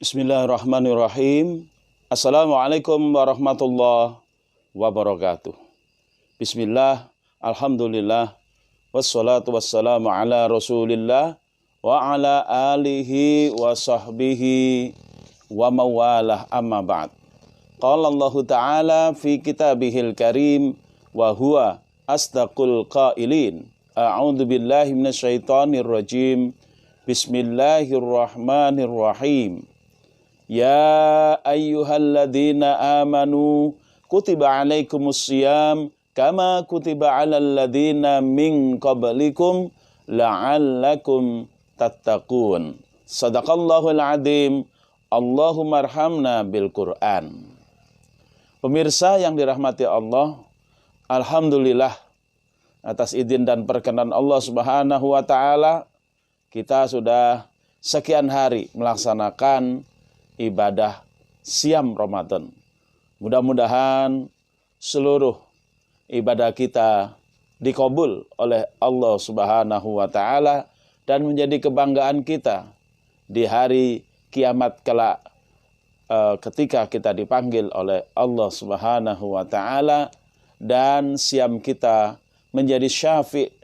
Bismillahirrahmanirrahim. Assalamualaikum warahmatullahi wabarakatuh. Bismillah, alhamdulillah, wassalatu wassalamu ala rasulillah wa ala alihi wa sahbihi wa mawalah amma ba'd. Qala Allah Ta'ala fi kitabihil karim wa huwa asdaqul qailin. A'udzu billahi minasyaitonir rajim. Bismillahirrahmanirrahim. Ya ayyuhalladzina amanu kutiba alaikumusiyam kama kutiba alal ladzina min qablikum la'allakum tattaqun. Shadaqallahul adzim. Allahumma arhamna bil Qur'an. Pemirsa yang dirahmati Allah, alhamdulillah atas izin dan perkenan Allah Subhanahu wa taala kita sudah sekian hari melaksanakan ibadah siam Ramadan. Mudah-mudahan seluruh ibadah kita dikabul oleh Allah Subhanahu wa taala dan menjadi kebanggaan kita di hari kiamat kelak ketika kita dipanggil oleh Allah Subhanahu wa taala dan siam kita menjadi syafi',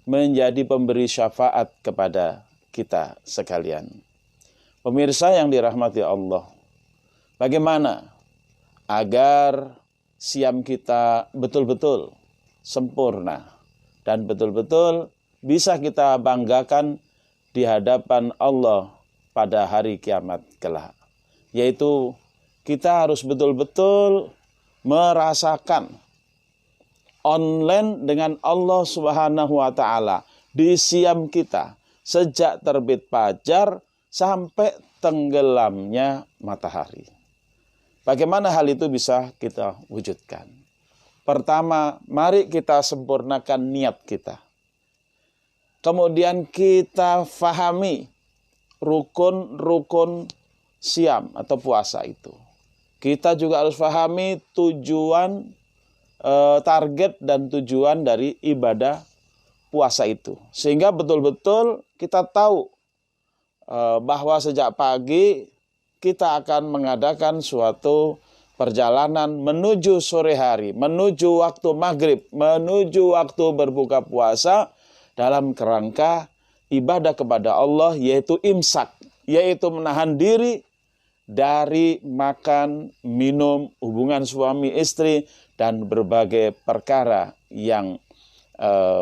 menjadi pemberi syafaat kepada kita sekalian. Pemirsa yang dirahmati Allah, bagaimana agar siam kita betul-betul sempurna dan betul-betul bisa kita banggakan di hadapan Allah pada hari kiamat kelak. Yaitu kita harus betul-betul merasakan online dengan Allah Subhanahu wa taala di siam kita sejak terbit fajar sampai tenggelamnya matahari. Bagaimana hal itu bisa kita wujudkan? Pertama, mari kita sempurnakan niat kita. Kemudian kita fahami rukun-rukun siam atau puasa itu. Kita juga harus fahami tujuan, target dan tujuan dari ibadah puasa itu. Sehingga betul-betul kita tahu bahwa sejak pagi kita akan mengadakan suatu perjalanan menuju sore hari, menuju waktu maghrib, menuju waktu berbuka puasa dalam kerangka ibadah kepada Allah, yaitu imsak, yaitu menahan diri dari makan, minum, hubungan suami istri, dan berbagai perkara yang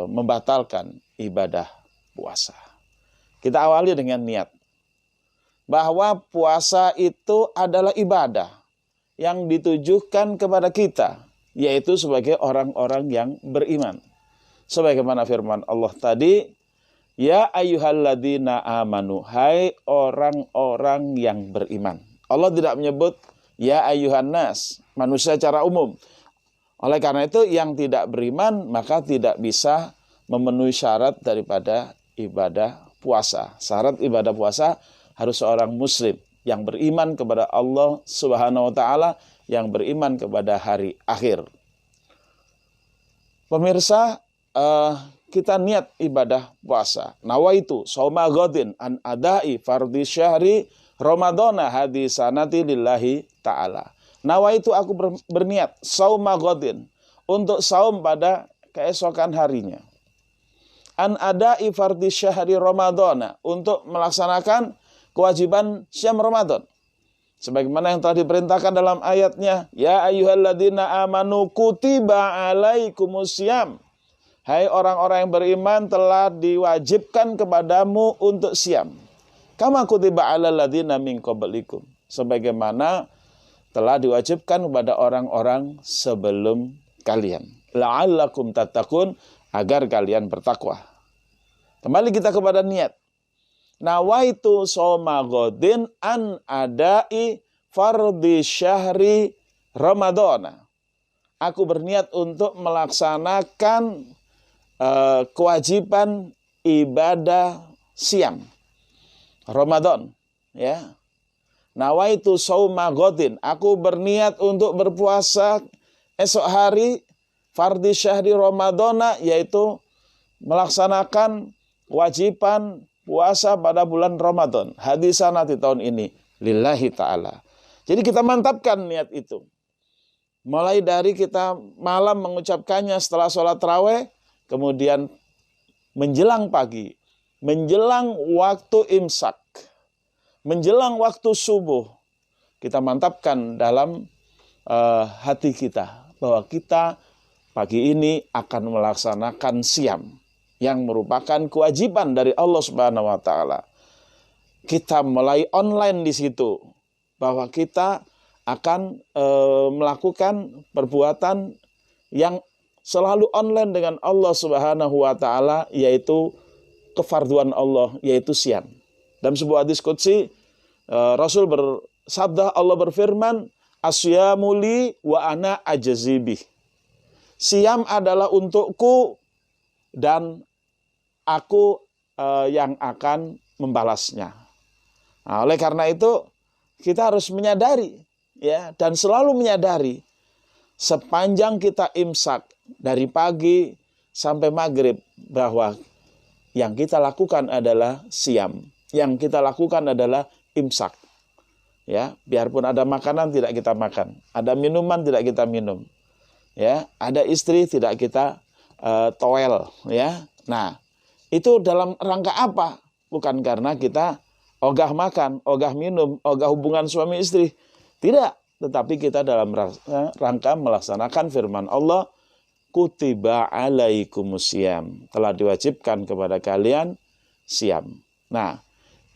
membatalkan ibadah puasa. Kita awali dengan niat bahwa puasa itu adalah ibadah yang ditujukan kepada kita, yaitu sebagai orang-orang yang beriman. Sebagaimana firman Allah tadi, ya ayyuhalladzina amanu, hai orang-orang yang beriman. Allah tidak menyebut ya ayyuhan nas, manusia secara umum. Oleh karena itu yang tidak beriman maka tidak bisa memenuhi syarat daripada ibadah puasa. Syarat ibadah puasa harus seorang muslim yang beriman kepada Allah Subhanahu wa taala, yang beriman kepada hari akhir. Pemirsa, kita niat ibadah puasa. Nawaitu shauma ghadin an adai fardhi syahri ramadhana hadisanati lillahi ta'ala. Nawaitu aku berniat shauma ghadin, untuk saum pada keesokan harinya. An adai fardhi syahri ramadhana, untuk melaksanakan kewajiban siam Ramadan. Sebagaimana yang telah diperintahkan dalam ayatnya, ya ayyuhalladzina amanu kutiba alaikumusiyam. Hai orang-orang yang beriman, telah diwajibkan kepadamu untuk siam. Kama kutiba alal ladzina min qablikum. Sebagaimana telah diwajibkan kepada orang-orang sebelum kalian. La'allakum tattaqun, agar kalian bertakwa. Kembali kita kepada niat. Nawaitu shauma ghadin an adai fardhi syahri ramadhana. Aku berniat untuk melaksanakan kewajiban ibadah siam Ramadan, ya. Nawaitu shauma ghadin, aku berniat untuk berpuasa esok hari fardhi syahri ramadhana, yaitu melaksanakan kewajiban puasa pada bulan Ramadan. Hadisanati tahun ini lillahi ta'ala. Jadi kita mantapkan niat itu. Mulai dari kita malam mengucapkannya setelah sholat tarawih, kemudian menjelang pagi, menjelang waktu imsak, menjelang waktu subuh, kita mantapkan dalam hati kita bahwa kita pagi ini akan melaksanakan siam yang merupakan kewajiban dari Allah Subhanahu wa taala. Kita mulai online di situ bahwa kita akan melakukan perbuatan yang selalu online dengan Allah Subhanahu wa taala, yaitu kefarduan Allah, yaitu siam. Dalam sebuah hadis qudsi, Rasul bersabda, Allah berfirman, asyamu li wa ana ajzibih. Siam adalah untukku dan aku yang akan membalasnya. Nah, oleh karena itu kita harus menyadari, ya, dan selalu menyadari sepanjang kita imsak dari pagi sampai maghrib bahwa yang kita lakukan adalah siam, yang kita lakukan adalah imsak. Ya, biarpun ada makanan tidak kita makan, ada minuman tidak kita minum, ya, ada istri tidak kita toel, ya. Nah, itu dalam rangka apa? Bukan karena kita ogah makan, ogah minum, ogah hubungan suami istri. Tidak, tetapi kita dalam rangka melaksanakan firman Allah, kutiba alaikumusiyam, telah diwajibkan kepada kalian siam. Nah,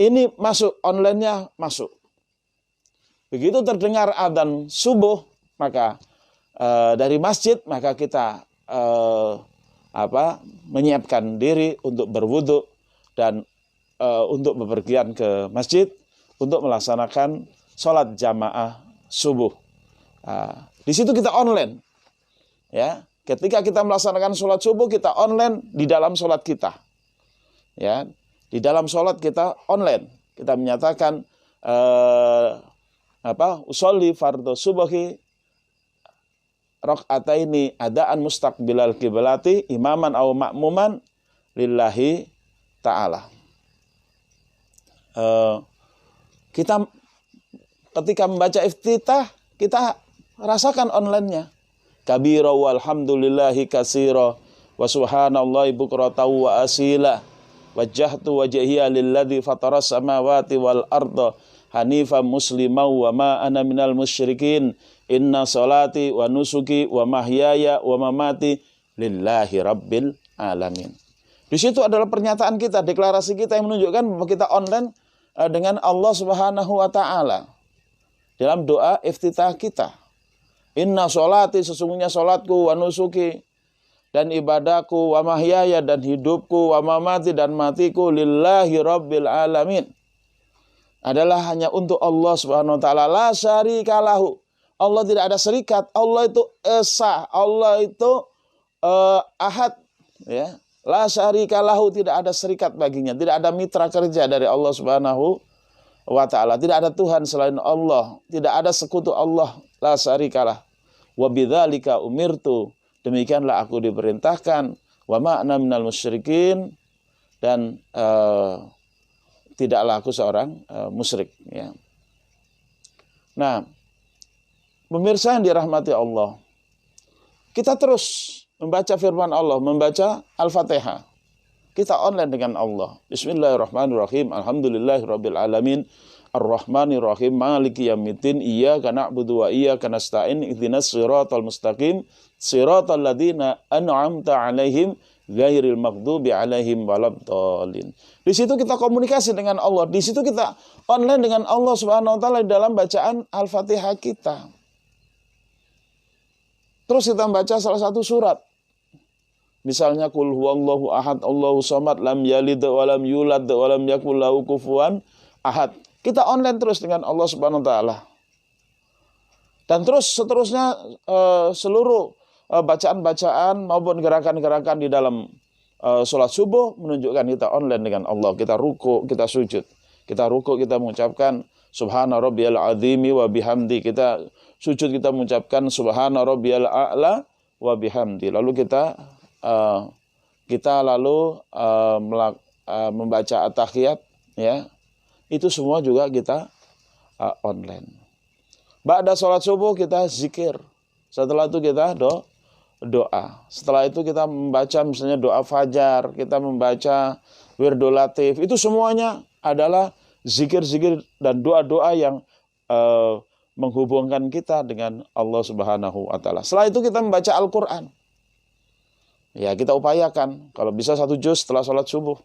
ini masuk, online-nya masuk. Begitu terdengar adzan subuh, maka dari masjid, maka kita menyiapkan diri untuk berwudu dan untuk bepergian ke masjid untuk melaksanakan sholat jamaah subuh. Di situ kita online, ya. Ketika kita melaksanakan sholat subuh, kita online di dalam sholat kita, ya. Di dalam sholat kita online, kita menyatakan usolli fardhu subuhi rakaataini adaan mustaqbilal qiblati imaman aw ma'muman lillahi ta'ala. Kita ketika membaca iftitah, kita rasakan online-nya. Kabira walhamdulillahi katsira wa subhanallahi bukratan wa asila wajjahtu wajhiya lilladzi fataras samawati wal arda hanifan musliman wa ma ana minal musyrikin inna salati wa nusuki wa mahyaya wa mamati lillahi rabbil alamin. Di situ adalah pernyataan kita, deklarasi kita yang menunjukkan bahwa kita online dengan Allah Subhanahu wa taala. Dalam doa iftitah kita. Inna sholati, sesungguhnya sholatku, wa nusuki, dan ibadahku, wa mahyaya, dan hidupku, wa mamati, dan matiku, lillahi rabbil alamin. Adalah hanya untuk Allah Subhanahu wa taala. La syarika lahu. Allah tidak ada serikat. Allah itu esa. Allah itu ahad. Ya. La syarika lahu, tidak ada serikat baginya, tidak ada mitra kerja dari Allah Subhanahu wa taala, tidak ada Tuhan selain Allah, tidak ada sekutu Allah, la syarikalah. Wa bidzalika umirtu, demikianlah aku diperintahkan, wa ma ana minal musyrikin, dan tidaklah aku seorang musyrik, ya. Nah, pemirsa yang dirahmati Allah, kita terus membaca firman Allah, membaca Al-Fatihah. Kita online dengan Allah. Bismillahirrahmanirrahim. Alhamdulillahirabbil alamin. Ar-Rahmanirrahim. Maliki yaumiddin. Iyyaka na'budu wa iyyaka nasta'in. Ihdinas siratal mustaqim. Siratal ladzina an'amta 'alaihim ghairil maghdubi 'alaihim waladdallin. Di situ kita komunikasi dengan Allah. Di situ kita online dengan Allah Subhanahu wa taala dalam bacaan Al-Fatihah kita. Terus kita membaca salah satu surat. Misalnya qul huwallahu ahad, Allahu samad, lam yalid wa lam yulad wa lam yakul lahu kufuwan ahad. Kita online terus dengan Allah Subhanahu wa taala. Dan terus seterusnya seluruh bacaan-bacaan maupun gerakan-gerakan di dalam sholat subuh menunjukkan kita online dengan Allah. Kita ruku, kita sujud. Kita ruku, kita mengucapkan subhana rabbiyal azimi wa bihamdi. Kita sujud, kita mengucapkan subhana rabbiyal a'la wa bihamdi. Lalu kita membaca at-tahiyat, ya. Itu semua juga kita online. Ba'da sholat subuh kita zikir. Setelah itu kita doa. Setelah itu kita membaca misalnya doa fajar, kita membaca wirdul latif. Itu semuanya adalah zikir-zikir dan doa-doa yang menghubungkan kita dengan Allah Subhanahu wa taala. Setelah itu kita membaca Al-Qur'an. Ya, kita upayakan kalau bisa 1 juz setelah sholat subuh.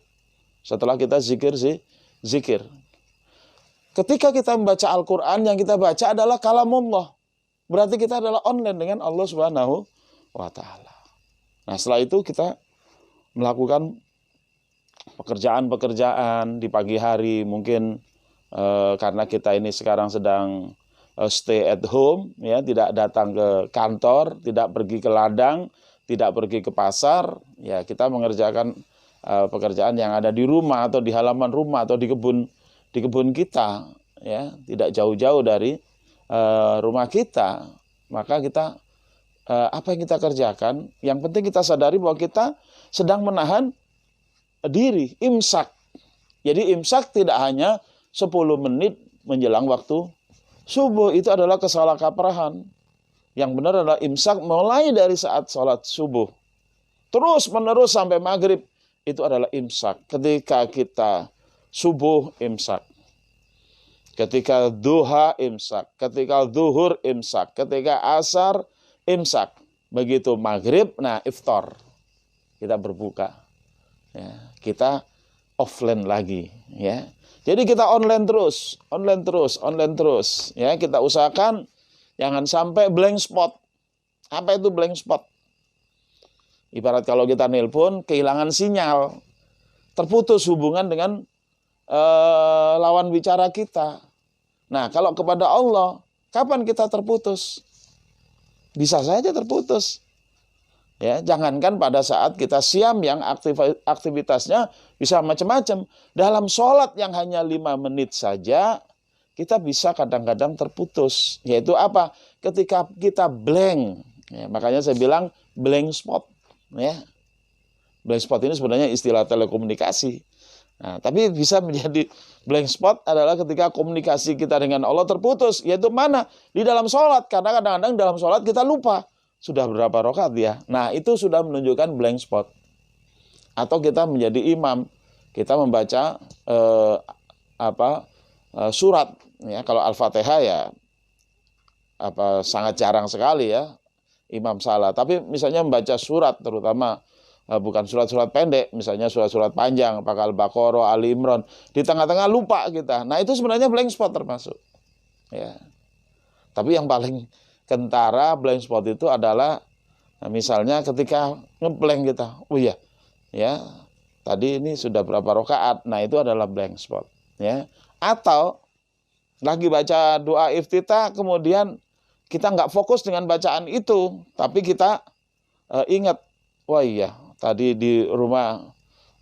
Setelah kita zikir. Ketika kita membaca Al-Qur'an, yang kita baca adalah kalamullah. Berarti kita adalah online dengan Allah Subhanahu wa taala. Nah, setelah itu kita melakukan pekerjaan-pekerjaan di pagi hari, mungkin karena kita ini sekarang sedang stay at home, ya, tidak datang ke kantor, tidak pergi ke ladang, tidak pergi ke pasar, ya kita mengerjakan pekerjaan yang ada di rumah atau di halaman rumah atau di kebun kita, ya, tidak jauh-jauh dari rumah kita. Maka kita apa yang kita kerjakan, yang penting kita sadari bahwa kita sedang menahan diri, imsak. Jadi imsak tidak hanya 10 menit menjelang waktu subuh, itu adalah kesalahkaprahan. Yang benar adalah imsak mulai dari saat sholat subuh terus menerus sampai maghrib, itu adalah imsak. Ketika kita subuh imsak, ketika duha imsak, ketika zuhur imsak, ketika asar imsak, begitu maghrib, nah iftar, kita berbuka, ya, kita offline lagi, ya. Jadi kita online terus, ya. Kita usahakan jangan sampai blank spot. Apa itu blank spot? Ibarat kalau kita nelpon, kehilangan sinyal, terputus hubungan dengan lawan bicara kita. Nah, kalau kepada Allah, kapan kita terputus? Bisa saja terputus. Ya, jangankan pada saat kita siam yang aktivitasnya bisa macam-macam. Dalam sholat yang hanya 5 menit saja, kita bisa kadang-kadang terputus. Yaitu apa? Ketika kita blank. Ya, makanya saya bilang blank spot. Ya. Blank spot ini sebenarnya istilah telekomunikasi. Nah, tapi bisa menjadi blank spot adalah ketika komunikasi kita dengan Allah terputus. Yaitu mana? Di dalam sholat. Karena kadang-kadang dalam sholat kita lupa. Sudah berapa rakaat ya? Nah, itu sudah menunjukkan blank spot. Atau kita menjadi imam. Kita membaca surat. Ya, kalau Al-Fatihah ya sangat jarang sekali ya imam salah. Tapi misalnya membaca surat, terutama bukan surat-surat pendek, misalnya surat-surat panjang, apakah Al-Baqarah, Ali Imran, di tengah-tengah lupa kita. Nah, itu sebenarnya blank spot termasuk. Ya. Tapi yang paling kentara blank spot itu adalah misalnya ketika ngeblank kita. Oh iya, ya. Tadi ini sudah berapa rakaat. Nah, itu adalah blank spot, ya. Atau lagi baca doa iftitah, kemudian kita nggak fokus dengan bacaan itu, tapi kita ingat, wah iya, tadi di rumah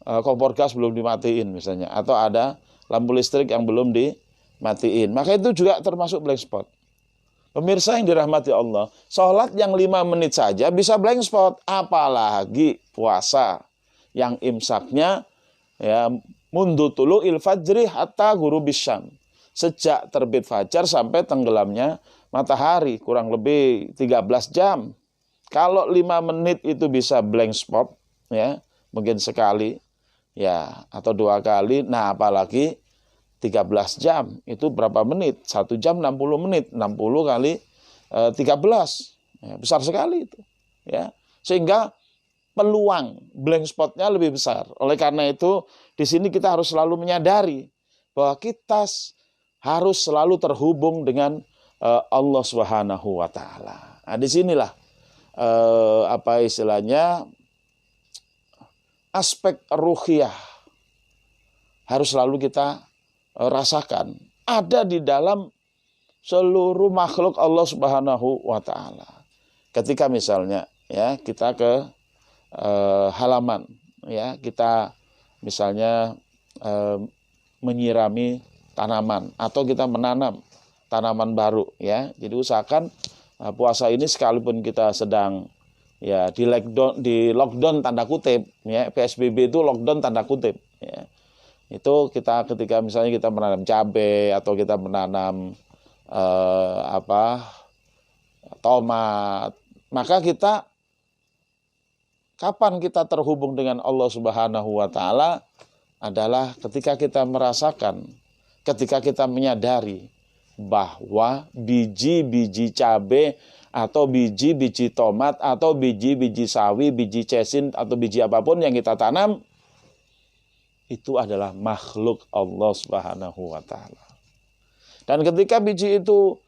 kompor gas belum dimatiin misalnya, atau ada lampu listrik yang belum dimatiin. Maka itu juga termasuk blank spot. Pemirsa yang dirahmati Allah, sholat yang 5 menit saja bisa blank spot, apalagi puasa yang imsaknya ya mundu tulu'il fajri hatta ghurubis syam. Sejak terbit fajar sampai tenggelamnya matahari, kurang lebih 13 jam. Kalau 5 menit itu bisa blank spot, ya, mungkin sekali, ya, atau 2 kali, nah apalagi 13 jam, itu berapa menit? 1 jam 60 menit, 60 kali 13, ya, besar sekali itu, ya. Sehingga peluang blank spotnya lebih besar. Oleh karena itu, di sini kita harus selalu menyadari bahwa kita harus selalu terhubung dengan Allah Subhanahu wa taala. Nah, disinilah istilahnya aspek ruhiyah harus selalu kita rasakan, ada di dalam seluruh makhluk Allah Subhanahu wa taala. Ketika misalnya ya kita ke halaman, ya, kita misalnya menyirami tanaman atau kita menanam tanaman baru, ya. Jadi usahakan puasa ini sekalipun kita sedang ya di lockdown tanda kutip, ya, PSBB itu lockdown tanda kutip, ya. Itu kita ketika misalnya kita menanam cabai atau kita menanam tomat, maka kita kapan kita terhubung dengan Allah Subhanahu wa taala adalah ketika kita merasakan, ketika kita menyadari bahwa biji-biji cabai atau biji-biji tomat atau biji-biji sawi, biji cesin atau biji apapun yang kita tanam itu adalah makhluk Allah Subhanahu wa taala. Dan ketika biji itu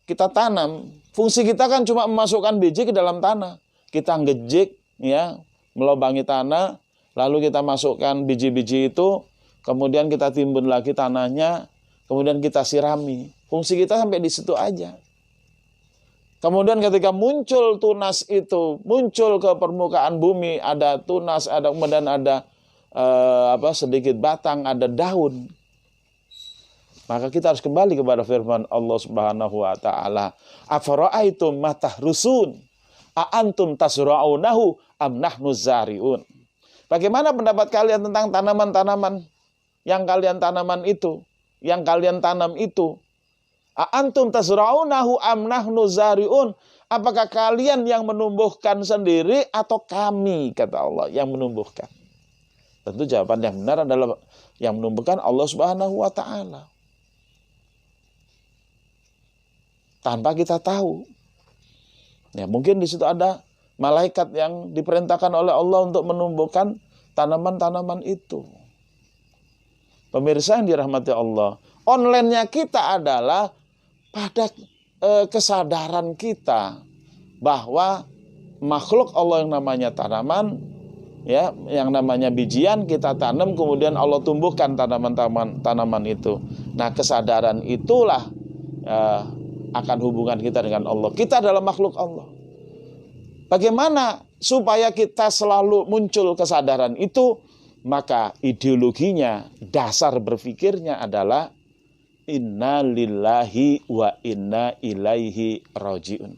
kita tanam, fungsi kita kan cuma memasukkan biji ke dalam tanah. Kita ngejik, ya, melubangi tanah, lalu kita masukkan biji-biji itu, kemudian kita timbun lagi tanahnya, kemudian kita sirami. Fungsi kita sampai di situ aja. Kemudian ketika muncul tunas itu, muncul ke permukaan bumi, ada tunas, ada kemudian ada sedikit batang, ada daun. Maka kita harus kembali kepada firman Allah Subhanahu wa taala, afara'aitum ma tahrusun a antum tasra'unahu am nahnu zari'un. Bagaimana pendapat kalian tentang tanaman-tanaman yang kalian tanam itu? A antum tasra'unahu am nahnu zari'un. Apakah kalian yang menumbuhkan sendiri atau kami, kata Allah, yang menumbuhkan? Tentu jawaban yang benar adalah yang menumbuhkan Allah Subhanahu wa taala. Tanpa kita tahu. Ya, mungkin di situ ada malaikat yang diperintahkan oleh Allah untuk menumbuhkan tanaman-tanaman itu. Pemirsa yang dirahmati Allah, online-nya kita adalah pada kesadaran kita bahwa makhluk Allah yang namanya tanaman, ya, yang namanya bijian kita tanam, kemudian Allah tumbuhkan tanaman itu. Nah, kesadaran itulah akan hubungan kita dengan Allah. Kita adalah makhluk Allah. Bagaimana supaya kita selalu muncul kesadaran itu? Maka ideologinya, dasar berpikirnya adalah inna lillahi wa inna ilaihi rajiun.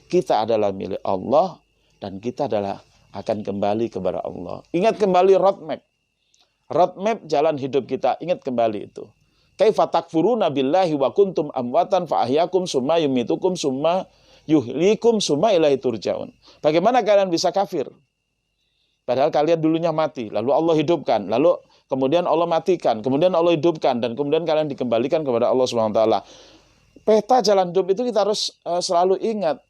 Kita adalah milik Allah dan kita adalah akan kembali kepada Allah. Ingat kembali roadmap jalan hidup kita. Ingat kembali itu. Kaifa takfuruna billahi wa kuntum amwatan fa ahyakum summa yumitukum summa yuhlikum summa ilaihi turja'un. Bagaimana kalian bisa kafir? Padahal kalian dulunya mati, lalu Allah hidupkan, lalu kemudian Allah matikan, kemudian Allah hidupkan, dan kemudian kalian dikembalikan kepada Allah Subhanahu wa taala. Peta jalan hidup itu kita harus selalu ingat.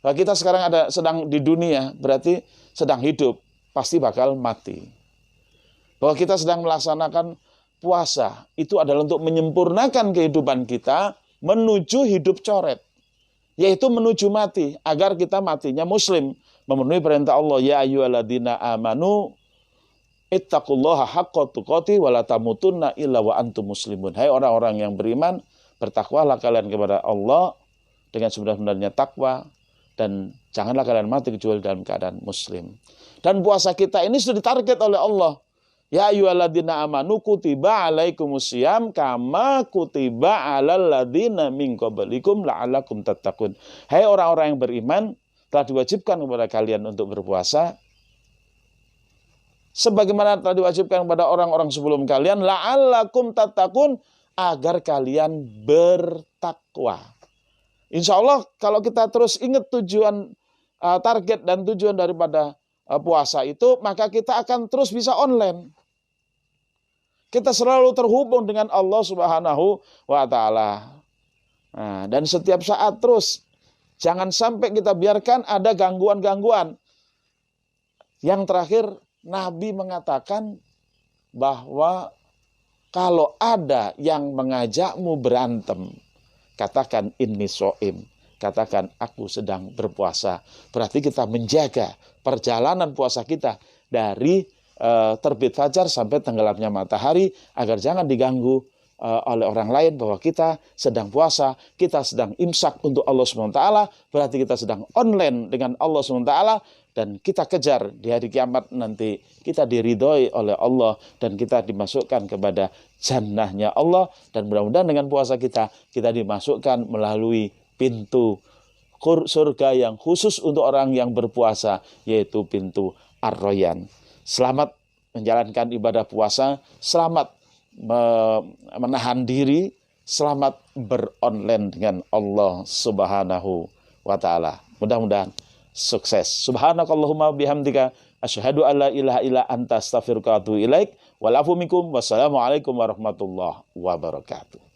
Bahwa kita sekarang sedang di dunia, berarti sedang hidup, pasti bakal mati. Bahwa kita sedang melaksanakan puasa, itu adalah untuk menyempurnakan kehidupan kita menuju hidup coret, yaitu menuju mati, agar kita matinya muslim, memenuhi perintah Allah, ya ayyuhalladzina amanu ittaqullaha haqqa tuqatih wa la tamutunna illa wa antum muslimun. Hai orang-orang yang beriman, bertakwalah kalian kepada Allah dengan sebenar-benarnya takwa, dan janganlah kalian mati kecuali dalam keadaan muslim. Dan puasa kita ini sudah ditarget oleh Allah. Ya ayyuhalladzina amanu kutiba alaikumusiyam kama kutiba alal ladzina min qablikum la'allakum tattaqun. Hai orang-orang yang beriman, telah diwajibkan kepada kalian untuk berpuasa sebagaimana telah diwajibkan kepada orang-orang sebelum kalian, la'allakum tattaqun, agar kalian bertakwa. Insya Allah kalau kita terus ingat tujuan, target dan tujuan daripada puasa itu, maka kita akan terus bisa online. Kita selalu terhubung dengan Allah Subhanahu wa taala. Nah, dan setiap saat terus, jangan sampai kita biarkan ada gangguan-gangguan. Yang terakhir, Nabi mengatakan bahwa kalau ada yang mengajakmu berantem, katakan inni shaim, katakan aku sedang berpuasa. Berarti kita menjaga perjalanan puasa kita dari terbit fajar sampai tenggelamnya matahari, agar jangan diganggu oleh orang lain bahwa kita sedang puasa, kita sedang imsak untuk Allah SWT, berarti kita sedang online dengan Allah SWT, dan kita kejar di hari kiamat nanti kita diridhoi oleh Allah dan kita dimasukkan kepada jannahnya Allah. Dan mudah-mudahan dengan puasa kita dimasukkan melalui pintu surga yang khusus untuk orang yang berpuasa, yaitu pintu Ar-Rayyan. Selamat menjalankan ibadah puasa, selamat menahan diri, selamat beronline dengan Allah Subhanahu wa taala. Mudah-mudahan sukses. Subhanakallahumma bihamdika asyhadu an la ilaha illa anta astaghfiruka wa atubu ilaik. Wal afu minkum. Wassalamualaikum warahmatullahi wabarakatuh.